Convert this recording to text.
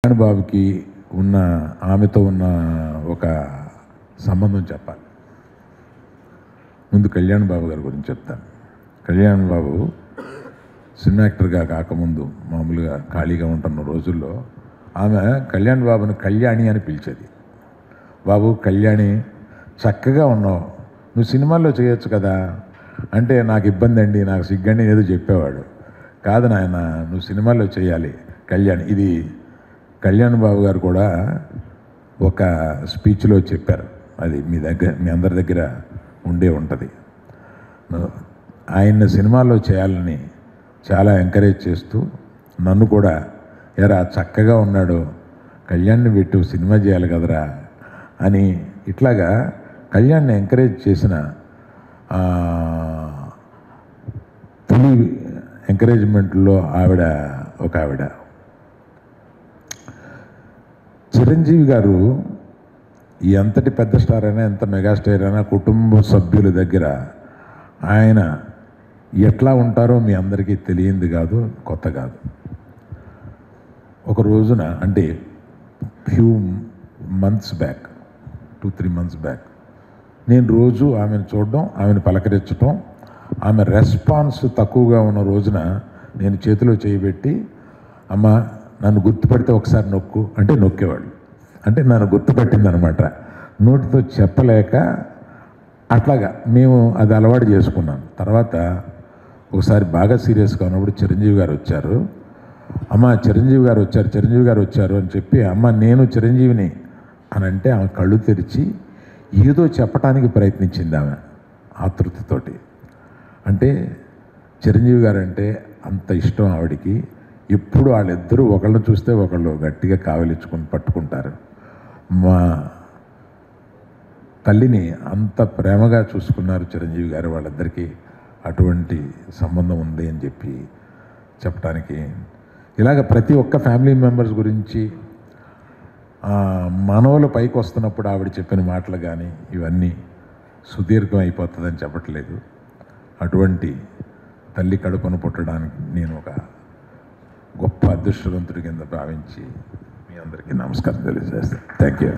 కళ్యాణ్ బాబుకి ఉన్న ఆమెతో ఉన్న ఒక సంబంధం చెప్పాలి. ముందు కళ్యాణ్ బాబు గారి గురించి చెప్తాను. కళ్యాణ్ బాబు సినిమా యాక్టర్గా కాకముందు మామూలుగా ఖాళీగా ఉంటున్న రోజుల్లో ఆమె కళ్యాణ్ బాబుని కళ్యాణి అని పిలిచేది. బాబు కళ్యాణి చక్కగా ఉన్నావు, నువ్వు సినిమాల్లో చేయొచ్చు కదా అంటే నాకు ఇబ్బంది అండి, నాకు సిగ్గండి ఏదో చెప్పేవాడు. కాదు నాయన, నువ్వు సినిమాల్లో చేయాలి కళ్యాణ్. ఇది కళ్యాణ్ బాబు గారు కూడా ఒక స్పీచ్లో చెప్పారు. అది మీ అందరి దగ్గర ఉండే ఉంటుంది. ఆయన్ని సినిమాల్లో చేయాలని చాలా ఎంకరేజ్ చేస్తూ నన్ను కూడా ఎరా చక్కగా ఉన్నాడు, కళ్యాణ్ని పెట్టు సినిమా చేయాలి కదరా అని ఇట్లాగా కళ్యాణ్ని ఎంకరేజ్ చేసిన తొలి ఎంకరేజ్మెంట్లో ఒక ఆవిడ చిరంజీవి గారు. ఎంతటి పెద్ద స్టార్ అయినా, ఎంత మెగాస్టార్ అయినా కుటుంబ సభ్యుల దగ్గర ఆయన ఎట్లా ఉంటారో మీ అందరికీ తెలియంది కాదు, కొత్త కాదు. ఒక రోజున అంటే few months back, 2-3 months back నేను రోజు ఆమెను చూడడం, ఆమెను పలకరించడం, ఆమె రెస్పాన్స్ తక్కువగా ఉన్న రోజున నేను చేతిలో చేయబెట్టి అమ్మ నన్ను గుర్తుపడితే ఒకసారి నొక్కు అంటే నొక్కేవాళ్ళు. అంటే నన్ను గుర్తుపట్టిందనమాట. నోటితో చెప్పలేక అట్లాగా మేము అది అలవాటు చేసుకున్నాను. తర్వాత ఒకసారి బాగా సీరియస్గా ఉన్నప్పుడు చిరంజీవి గారు వచ్చారు. అమ్మ చిరంజీవి గారు వచ్చారు అని చెప్పి అమ్మ నేను చిరంజీవిని అని అంటే ఆమె కళ్ళు తెరిచి ఏదో చెప్పడానికి ప్రయత్నించింది ఆమె ఆతృతతోటి. అంటే చిరంజీవి గారు అంటే అంత ఇష్టం ఆవిడికి. ఎప్పుడు వాళ్ళిద్దరూ ఒకళ్ళని చూస్తే ఒకళ్ళు గట్టిగా కావలించుకొని పట్టుకుంటారు. మా తల్లిని అంత ప్రేమగా చూసుకున్నారు చిరంజీవి గారు. వాళ్ళిద్దరికీ అటువంటి సంబంధం ఉంది అని చెప్పి చెప్పడానికి ఇలాగ ప్రతి ఒక్క ఫ్యామిలీ మెంబర్స్ గురించి మనవలు పైకి వస్తున్నప్పుడు ఆవిడ చెప్పిన మాటలు కానీ ఇవన్నీ సుదీర్ఘం అయిపోతుందని చెప్పట్లేదు. అటువంటి తల్లి కడుపును పుట్టడానికి నేను ఒక గొప్ప అదృష్టవంతుడి కింద భావించి మీ అందరికీ నమస్కారం తెలియజేస్తాను. Thank you.